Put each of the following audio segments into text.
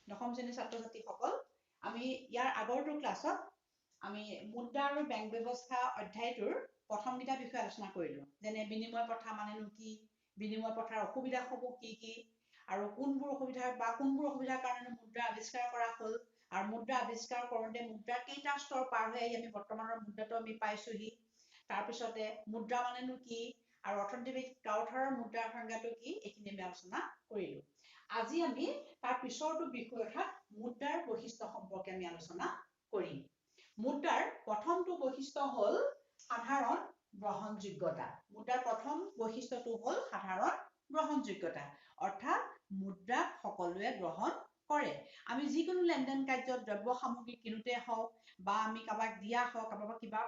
দশম শ্ৰেণীৰ ছাত্ৰ ছাত্ৰীসকল আমি ইয়াৰ আগৰটো ক্লাছত আমি মুদ্ৰা আৰু বেংক ব্যৱস্থা অধ্যায়টোৰ প্ৰথম কেইটা বিষয় আলোচনা কৰিলো যেনে বিনিময় প্ৰথা মানেনো কি বিনিময় প্ৰথাৰ অসুবিধাসমূহ কি আৰু কোনবোৰ অসুবিধাৰ কাৰণে মুদ্ৰা আৱিষ্কাৰ কৰা হ'ল আৰু মুদ্ৰা আৱিষ্কাৰ কৰোঁতে মুদ্ৰা কেইটা স্তৰ পাৰ হৈ আহি আমি বৰ্তমানৰ মুদ্ৰাটো আমি পাইছোহি তাৰপিছতে মুদ্ৰা মানেনো কি আৰু অৰ্থনৈতিক গাঁওধাৰৰ মুদ্ৰাৰ সংজ্ঞাটো কি এইখিনি আমি আলোচনা কৰিলো আজি আমি তাৰ পিছৰটো বিষয় অৰ্থাৎ মুদ্ৰাৰ বৈশিষ্ট্য সম্পৰ্কে আমি আলোচনা কৰিম মুদ্ৰাৰ প্ৰথমটো বৈশিষ্ট্য হ'ল সাধাৰণ গ্ৰহণযোগ্যতা মুদ্ৰাৰ প্ৰথম বৈশিষ্ট্যটো হ'ল সাধাৰণ গ্ৰহণযোগ্যতা অৰ্থাৎ মুদ্ৰাক সকলোৱে গ্ৰহণ কৰে আমি যিকোনো লেনদেন কাৰ্যত দ্ৰব্য সামগ্ৰী কিনোতে হওক বা আমি কাবাক দিয়া হওক কাবাক কিবা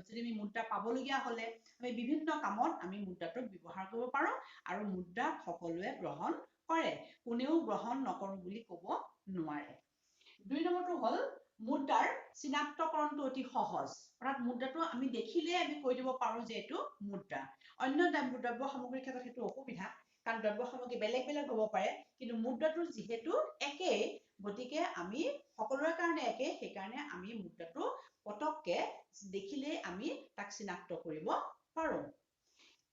যদি আমি মুদ্ৰা পাবলগীয়া হলে আমি বিভিন্ন কামত আমি মুদ্ৰাটো ব্যৱহাৰ কৰিব পাৰো আৰু মুদ্ৰাক সকলোৱে গ্ৰহণ কৰে কোনেও গ্ৰহণ নকৰো বুলি ক'ব নোৱাৰে দুই নম্বৰটো হ'ল মুদ্ৰাৰ চিনাক্তকৰণটো অতি সহজ অৰ্থাৎ মুদ্ৰাটো আমি দেখিলে আমি কৈ দিব পাৰো যে এইটো মুদ্ৰা অন্য দ্ৰব্য সামগ্ৰীৰ ক্ষেত্ৰত সেইটো অসুবিধা কাৰণ দ্ৰব্য সামগ্ৰী বেলেগ বেলেগ হ'ব পাৰে কিন্তু মুদ্ৰাটো যিহেতু একেই গতিকে আমি সকলোৰে কাৰণে একে সেইকাৰণে আমি মুদ্ৰাটো পটককে দেখিলে আমি তাক চিনাক্ত কৰিব পাৰো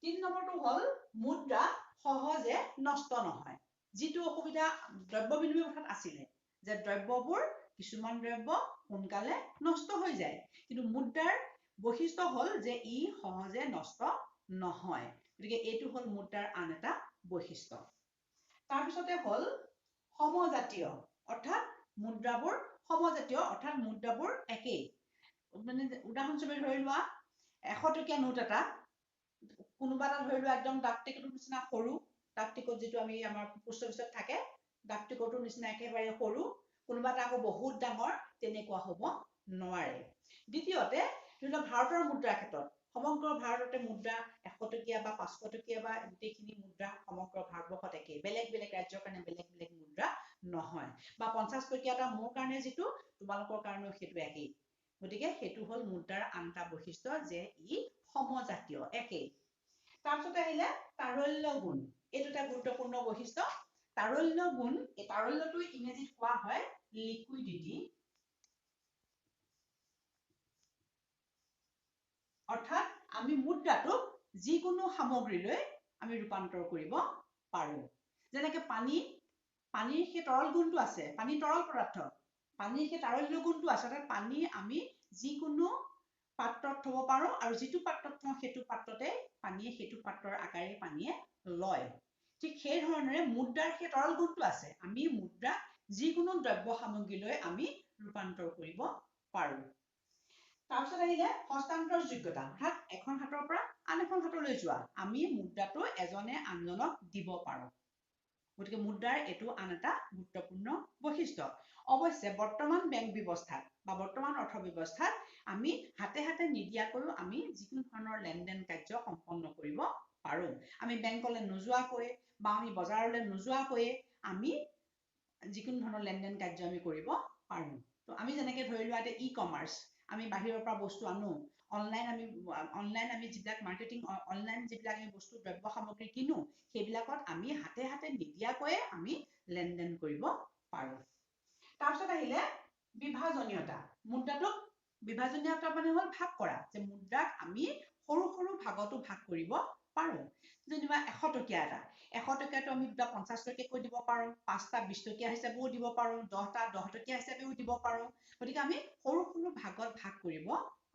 ৩ নম্বৰটো হ'ল মুদ্ৰা সহজে নষ্ট নহয় যিটো অসুবিধা দ্ৰব্য বিনিময় প্ৰথাত আছিলে যে দ্ৰব্যবোৰ কিছুমান দ্ৰব্য সোনকালে নষ্ট হৈ যায় কিন্তু মুদ্ৰাৰ বৈশিষ্ট্য হ'ল যে ই সহজে নষ্ট নহয় গতিকে এইটো হ'ল মুদ্ৰাৰ আন এটা বৈশিষ্ট্য তাৰপিছতে হ'ল সমজাতীয় অৰ্থাৎ মুদ্ৰাবোৰ সমজাতীয় অৰ্থাৎ মুদ্ৰাবোৰ একেই মানে উদাহৰণস্বৰূপে ধৰি লোৱা 100 টকীয়া নোট এটা কোনোবা এটা ধৰি লোৱা একদম ডাক টিকটৰ নিচিনা সৰু ডাক টিকট যিটো আমি আমাৰ পোষ্ট অফিচত থাকে ডাক টিকটৰ নিচিনা একেবাৰে সৰু কোনোবা এটা আকৌ বহুত ডাঙৰ তেনেকুৱা হ'ব নোৱাৰে দ্বিতীয়তে ধৰি লোৱা ভাৰতৰ মুদ্ৰাৰ ক্ষেত্ৰত সমগ্ৰ ভাৰততে মুদ্ৰা 100 টকীয়া বা 500 টকীয়া বা গোটেইখিনি মুদ্ৰা সমগ্ৰ ভাৰতবৰ্ষত একেই বেলেগ বেলেগ ৰাজ্যৰ কাৰণে বেলেগ বেলেগ মুদ্ৰা নহয় বা 50 টকীয়া এটা মোৰ কাৰণে যিটো তোমালোকৰ কাৰণেও সেইটো একেই গতিকে সেইটো হ'ল মুদ্ৰাৰ আন এটা বৈশিষ্ট্য যে ই সমজাতীয় একেই তাৰপিছতে আহিলে তাৰল্য গুণ এইটো এটা গুৰুত্বপূৰ্ণ বৈশিষ্ট্য তাৰল্য গুণ এই তাৰল্যটো ইংৰাজীত কোৱা হয় লিকুইডিটি অৰ্থাৎ আমি মুদ্ৰাটোক যিকোনো সামগ্ৰীলৈ আমি ৰূপান্তৰ কৰিব পাৰো যেনেকৈ পানীৰ সেই তৰল গুণটো আছে পানী তৰল পদাৰ্থ পানীৰ সেই তাৰল্য গুণটো আছে অৰ্থাৎ পানী আমি যিকোনো পাত্ৰত থব পাৰো আৰু যিটো পাত্ৰত থওঁ সেইটো পাত্ৰতে পানীয়ে সেইটো পাত্ৰৰ আকাৰে পানীয়ে লয় ঠিক সেই ধৰণেৰে মুদ্ৰাৰ সেই তৰল গুণটো আছে আমি মুদ্ৰা যিকোনো দ্ৰব্য সামগ্ৰীলৈ আমি ৰূপান্তৰ কৰিব পাৰো তাৰপিছত আহিলে হস্তান্তৰ যোগ্যতা অৰ্থাৎ এখন হাতৰ পৰা আন এখন হাতলৈ যোৱা আমি মুদ্ৰাটো এজনে আনজনক দিব পাৰো গতিকে মুদ্ৰাৰ এইটো আন এটা গুৰুত্বপূৰ্ণ বৈশিষ্ট্য অৱশ্যে বৰ্তমান বেংক ব্যৱস্থাত বা বৰ্তমান অৰ্থ ব্যৱস্থাত আমি হাতে হাতে নিদিয়াকৈও আমি যিকোনো ধৰণৰ লেনদেন কাৰ্য সম্পন্ন কৰিব পাৰো আমি বেংকলৈ নোযোৱাকৈ বা আমি বজাৰলৈ নোযোৱাকৈ আমি যিকোনো ধৰণৰ লেনদেন কাৰ্য আমি কৰিব পাৰো তো আমি যেনেকৈ ধৰি লোৱা এতিয়া ই-কমাৰ্চ আমি বাহিৰৰ পৰা বস্তু আনো অনলাইন আমি যিবিলাক মাৰ্কেটিং অনলাইন যিবিলাক আমি বস্তু দ্ৰব্য সামগ্ৰী কিনো সেইবিলাকত আমি হাতে হাতে নিদিয়াকৈয়ে আমি লেনদেন কৰিব পাৰো তাৰপিছত আহিলে বিভাজনীয়তা মুদ্ৰাটোক বিভাজনীয়তা মানে হ'ল ভাগ কৰা যে মুদ্ৰাক আমি সৰু সৰু ভাগতো ভাগ কৰিব পাৰো যেনিবা 100 টকীয়া এটা 100 টকীয়াটো আমি দুটা 50 টকীয়াকৈ দিব পাৰো 5টা 20 টকীয়া হিচাপেও দিব পাৰো 10টা 10 টকীয়া হিচাপেও দিব পাৰো গতিকে আমি সৰু সৰু ভাগত ভাগ কৰিব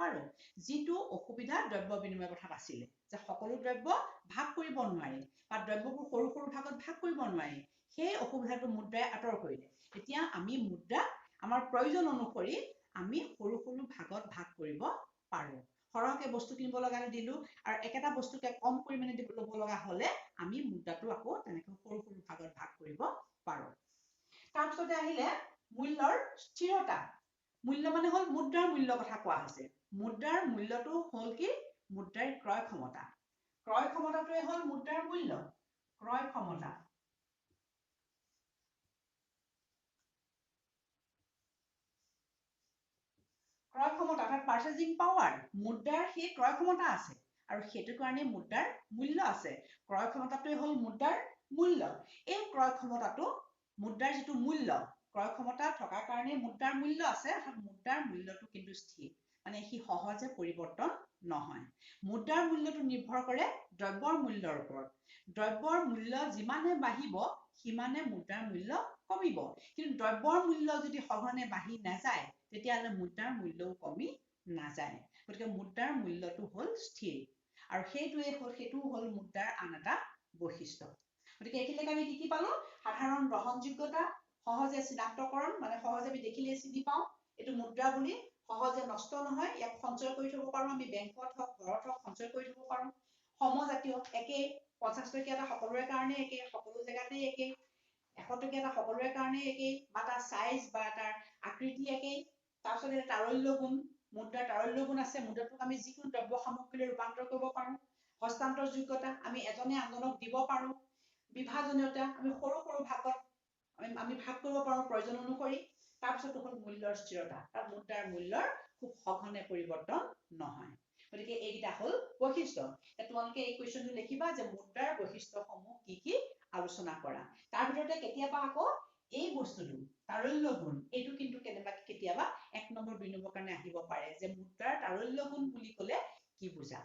পাৰো যিটো অসুবিধা দ্ৰব্য বিনিময় প্ৰথাত আছিলে যে সকলো দ্ৰব্য ভাগ কৰিব নোৱাৰি বা দ্ৰব্যবোৰ সৰু সৰু ভাগত ভাগ কৰিব নোৱাৰি সেই অসুবিধাটো মুদ্ৰাই আঁতৰ কৰিলে এতিয়া আমি মুদ্ৰা আমাৰ প্ৰয়োজন অনুসৰি আমি সৰু সৰু ভাগত ভাগ কৰিব পাৰো সৰহকে বস্তু কিনিব লগা দিলো আৰু একেটা বস্তুকে কম পৰিমাণে ল'ব লগা হলে আমি মুদ্ৰাটো আকৌ তেনেকৈ সৰু সৰু ভাগত ভাগ কৰিব পাৰো তাৰপিছতে আহিলে মূল্যৰ স্থিৰতা মূল্য মানে হ'ল মুদ্ৰাৰ মূল্যৰ কথা কোৱা হৈছে মুদ্ৰাৰ মূল্যটো হ'ল কি মুদ্ৰাৰ ক্ৰয় ক্ষমতাটোৱে হ'ল মুদ্ৰাৰ মূল্য ক্ৰয় ক্ষমতা ক্ৰয় ক্ষমতা অৰ্থাৎ পাৰ্চেজিং পাৱাৰ মুদ্ৰাৰ সেই ক্ৰয় ক্ষমতা আছে আৰু সেইটো কাৰণে মুদ্ৰাৰ মূল্য আছে ক্ৰয় ক্ষমতাটোৱে হ'ল মুদ্ৰাৰ মূল্য এই ক্ৰয় ক্ষমতাটো মুদ্ৰাৰ যিটো মূল্য ক্ৰয় ক্ষমতা থকাৰ কাৰণে মুদ্ৰাৰ মূল্য আছে, মুদ্ৰাৰ মূল্যটো কিন্তু স্থিৰ, মানে সি সহজে পৰিৱৰ্তন নহয়। মুদ্ৰাৰ মূল্যটো নিৰ্ভৰ কৰে দ্ৰব্যৰ মূল্যৰ ওপৰত। দ্ৰব্যৰ মূল্য যিমানে বাঢ়িব সিমানে মুদ্ৰাৰ মূল্য কমিব, কিন্তু দ্ৰব্যৰ মূল্য যদি সঘনে বাঢ়ি নাযায় তেতিয়াহ'লে মুদ্ৰাৰ মূল্যও কমি নাযায়। গতিকে মুদ্ৰাৰ মূল্যটো হ'ল স্থিৰ, আৰু সেইটোও হ'ল মুদ্ৰাৰ আন এটা বৈশিষ্ট্য। গতিকে এইখিনিলৈকে আমি কি পালো? সাধাৰণ গ্ৰহণযোগ্যতা, সহজে চিনাক্তকৰণ, মানে সহজে আমি দেখিলে চিনি পাওঁ এইটো মুদ্ৰা বুলি, সহজে নষ্ট নহয়, ইয়াক সঞ্চয় কৰি থব পাৰো, আমি বেংকত হওক ঘৰত হওক সঞ্চয় কৰি থব পাৰো। সমজাতীয়, একেই, 50 টকীয়া এটা সকলোৰে কাৰণে একেই, সকলো জেগাতেই একেই, 100 টকীয়া এটা সকলোৰে কাৰণে একেই, বা তাৰ চাইজ বা তাৰ আকৃতি একেই। তাৰপিছত তাৰল্য গুণ, মুদ্ৰাৰ তাৰল্য গুণ আছে, মুদ্ৰাটোক আমি যিকোনো দ্ৰব্য সামগ্ৰীলৈ ৰূপান্তৰ কৰিব পাৰো। হস্তান্তৰ যোগ্যতা, আমি এজনে আনজনক দিব পাৰো। বিভাজনীয়তা, আমি সৰু সৰু ভাগত আমি ভাগ কৰিব পাৰো প্ৰয়োজন অনুসৰি। তাৰপিছত হ'ল মূল্যৰ স্থিৰতা, তাৰ মুদ্ৰাৰ মূল্যৰ খুব সঘনে পৰিৱৰ্তন নহয়। গতিকে এইকেইটা হ'ল বৈশিষ্ট্য। তোমালোকে এই কুৱেশ্যনটো লিখিবা যে মুদ্ৰাৰ বৈশিষ্ট্যসমূহ কি কি আলোচনা কৰা। তাৰ ভিতৰতে কেতিয়াবা আকৌ এই বস্তুটো তাৰল্য গুণ, এইটো কিন্তু কেতিয়াবা 1 নম্বৰ 2 নম্বৰ কাৰণে আহিব পাৰে, যে মুদ্ৰাৰ তাৰল্য গুণ বুলি কলে কি বুজা।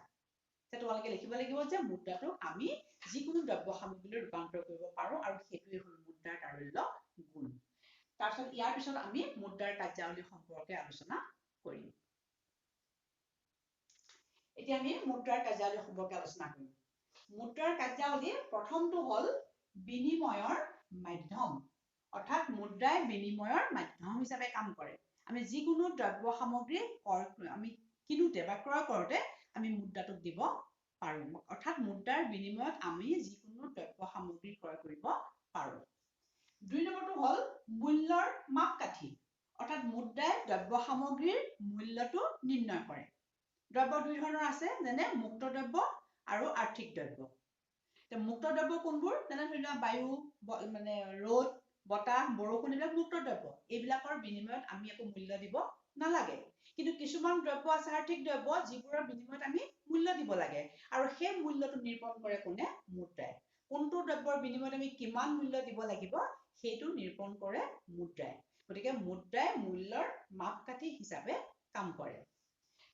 তোমালোকে লিখিব লাগিব যে মুদ্ৰাটোক আমি যিকোনো দ্ৰব্য সামগ্ৰীলৈ ৰূপান্তৰ কৰিব পাৰো, আৰু সেইটোৱে হ'ল মুদ্ৰাৰ তাৰল্য গুণ। তাৰপিছত ইয়াৰ পিছত আমি মুদ্ৰাৰ কাৰ্যাৱলী সম্পৰ্কে আলোচনা কৰিম। এতিয়া আমি মুদ্ৰাৰ কাৰ্যাৱলী সম্পৰ্কে আলোচনা কৰিম। মুদ্ৰাৰ কাৰ্যাৱলী প্ৰথমটো হ'ল বিনিময়ৰ মাধ্যম, অৰ্থাৎ মুদ্ৰাই বিনিময়ৰ মাধ্যম হিচাপে কাম কৰে। আমি যিকোনো দ্ৰব্য সামগ্ৰী আমি কিনোতে বা ক্ৰয় কৰোতে আমি মুদ্ৰাটোক দিব পাৰো, অৰ্থাৎ মুদ্ৰাৰ বিনিময়ত আমি যিকোনো দ্ৰব্য সামগ্ৰী ক্ৰয় কৰিব পাৰো। 2 নম্বৰটো হ'ল মূল্যৰ মাপকাঠি, অৰ্থাৎ মুদ্ৰাই দ্ৰব্য সামগ্ৰীৰ মূল্যটো নিৰ্ণয় কৰে। দ্ৰব্য 2 ধৰণৰ আছে, যেনে মুক্ত দ্ৰব্য আৰু আৰ্থিক দ্ৰব্য। মুক্ত দ্ৰব্য কোনবোৰ? যেনে ধৰি লোৱা বায়ু, মানে ৰ'দ, বতাহ, বৰষুণ, এইবিলাক মুক্ত দ্ৰব্য। এইবিলাকৰ বিনিময়ত আমি একো মূল্য দিব নালাগে। কিন্তু কিছুমান দ্ৰব্য আছে আৰ্থিক দ্ৰব্য, যিবোৰৰ বিনিময়ত আমি মূল্য দিব লাগে, আৰু সেই মূল্যটো নিৰ্ধাৰণ কৰে কোনে? মুদ্ৰাই। কোনটো দ্ৰব্যৰ বিনিময়ত আমি কিমান মূল্য দিব লাগিব সেইটো নিৰ্ধাৰণ কৰে মুদ্ৰাই। গতিকে মুদ্ৰাই মূল্যৰ মাপকাঠি হিচাপে কাম কৰে।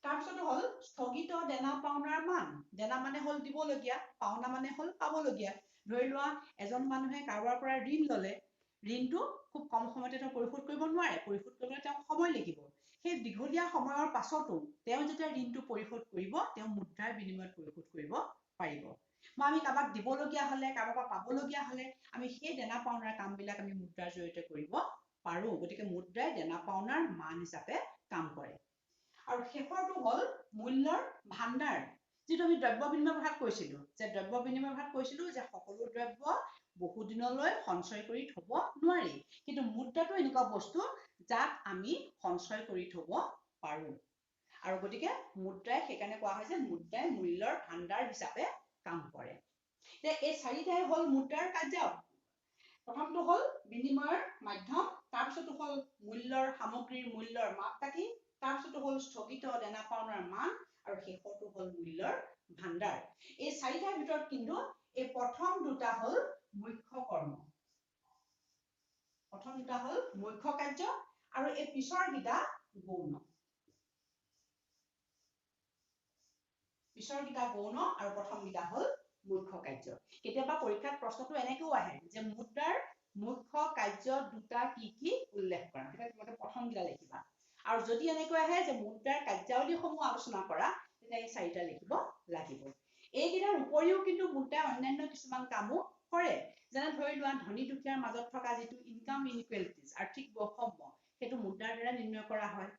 তাৰপিছত হ'ল স্থগিত দেনা পাওনাৰ মান। দেনা মানে হ'ল দিবলগীয়া, পাওনা মানে হ'ল পাবলগীয়া। ধৰি লোৱা এজন মানুহে কাৰোবাৰ পৰা ঋণ ললে, ঋণটো খুব কম সময়তে তেওঁ পৰিশোধ কৰিব নোৱাৰে, পৰিশোধ কৰিবলৈ তেওঁক সময় লাগিব। সেই দীঘলীয়া সময়ৰ পাছতো তেওঁ যেতিয়া ঋণটো পৰিশোধ কৰিব, তেওঁ মুদ্ৰাৰ বিনিময়ত পৰিশোধ কৰিব পাৰিব। বা আমি কাৰোবাক দিবলগীয়া হলে, কাৰোবাৰ পৰা পাবলগীয়া হলে আমি সেই দেনা পাওনাৰ কামবিলাক আমি মুদ্ৰাৰ জৰিয়তে কৰিব পাৰো। গতিকে মুদ্ৰাই দেনা পাওনাৰ মান হিচাপে কাম কৰে। আৰু শেষৰটো হ'ল মূল্যৰ ভাণ্ডাৰ, যিটো আমি দ্ৰব্য বিনিময় ভাগ কৈছিলো, যে দ্ৰব্য বিনিময় ভাগ কৈছিলো যে সকলো দ্ৰব্য বহু দিনলৈ সঞ্চয় কৰি থব নোৱাৰি, কিন্তু মুদ্ৰাটো এনেকুৱা বস্তু যাক আমি সঞ্চয় কৰি থব পাৰো। আৰু গতিকে মুদ্ৰাই, সেইকাৰণে কোৱা হয় যে মুদ্ৰাই মূল্যৰ ভাণ্ডাৰ হিচাপে কাম কৰে। এই 4টাই হ'ল মুদ্ৰাৰ কাৰ্যাৱলী। প্ৰথমটো হ'ল বিনিময়ৰ মাধ্যম, তাৰপিছতো হ'ল মূল্যৰ সামগ্ৰীৰ মূল্যৰ মাপকাঠি, তাৰপিছতো হ'ল স্থগিত দেনা পাওনাৰ মান, আৰু শেষৰটো হ'ল মূল্যৰ ভাণ্ডাৰ। এই 4টাৰ ভিতৰত কিন্তু এই প্ৰথম দুটা হ'ল মুখ্য কৰ্ম, প্ৰথম দুটা হ'ল মুখ্য কাৰ্য, আৰু এই পিছৰ কেইটা গৌণ। পিছৰ কেইটা গৌণ আৰু প্ৰথম কেইটা হ'ল মুখ্য কাৰ্য। কেতিয়াবা পৰীক্ষাত প্ৰশ্নটো এনেকেও আহে যে মুদ্ৰাৰ মুখ্য কাৰ্য দুটা কি কি উল্লেখ কৰা, তেতিয়া তোমালোকে প্ৰথম কেইটা লিখিবা। আৰু যদি এনেকৈ আহে যে মুদ্ৰাৰ কাৰ্যাৱলীসমূহ আলোচনা কৰা, তেতিয়া এই 4টা লিখিব লাগিব। এইকেইটাৰ উপৰিও কিন্তু মুদ্ৰাই অন্যান্য কিছুমান কামো কৰে। যেনে ধৰি লোৱা ধনী দুখীয়াৰ মাজত থকা যিটো ইনকাম ইনইকুৱেলিটিজ, আৰ্থিক বৈষম্য, সেইটো মুদ্ৰাৰ দ্বাৰা নিৰ্ণয় কৰা হয়।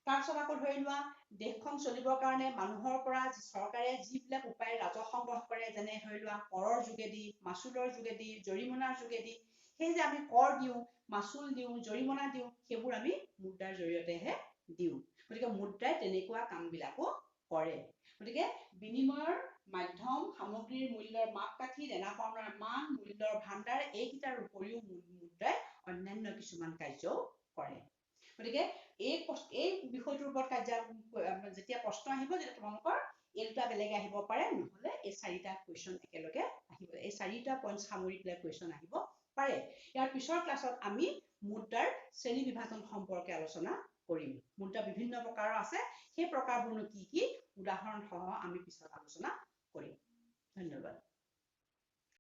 তাৰপিছত আকৌ ধৰি লোৱা দেশখন চলিবৰ কাৰণে মানুহৰ পৰা চৰকাৰে যিবিলাক উপায় ৰাজহ সংগ্ৰহ কৰে, যেনে ধৰি লোৱা কৰৰ যোগেদি, মাচুলৰ যোগেদি, জৰিমনাৰ যোগেদি, সেই যে আমি কৰ দিওঁ, মাচুল দিওঁ, জৰিমনা দিওঁ, সেইবোৰ আমি মুদ্ৰাৰ জৰিয়তেহে দিওঁ। গতিকে মুদ্ৰাই তেনেকুৱা কাম বিলাকো কৰে। গতিকে বিনিময়ৰ মাধ্যম, সামগ্ৰীৰ মূল্যৰ মাপকাঠি, দেনা পাওনাৰ মান, মূল্যৰ ভাণ্ডাৰ, এইকেইটাৰ উপৰিও মুদ্ৰাই অন্যান্য কিছুমান কাৰ্যও কৰে। গতিকে এই বিষয়টোৰ ওপৰত যেতিয়া প্ৰশ্ন আহিব, তেতিয়া তোমালোকৰ এই দুটা বেলেগে আহিব পাৰে, নহলে এই 4টা কুৱেশ্যন একেলগে আহিব, এই 4টা পইণ্ট সামৰি পেলাই কুৱেশ্যন আহিব পাৰে। ইয়াৰ পিছৰ ক্লাছত আমি মুদ্ৰাৰ শ্ৰেণী বিভাজন সম্পৰ্কে আলোচনা কৰিম। মুদ্ৰা বিভিন্ন প্ৰকাৰৰ আছে, সেই প্ৰকাৰবোৰনো কি কি উদাহৰণ সহ আমি পিছত আলোচনা কৰিম। ধন্যবাদ।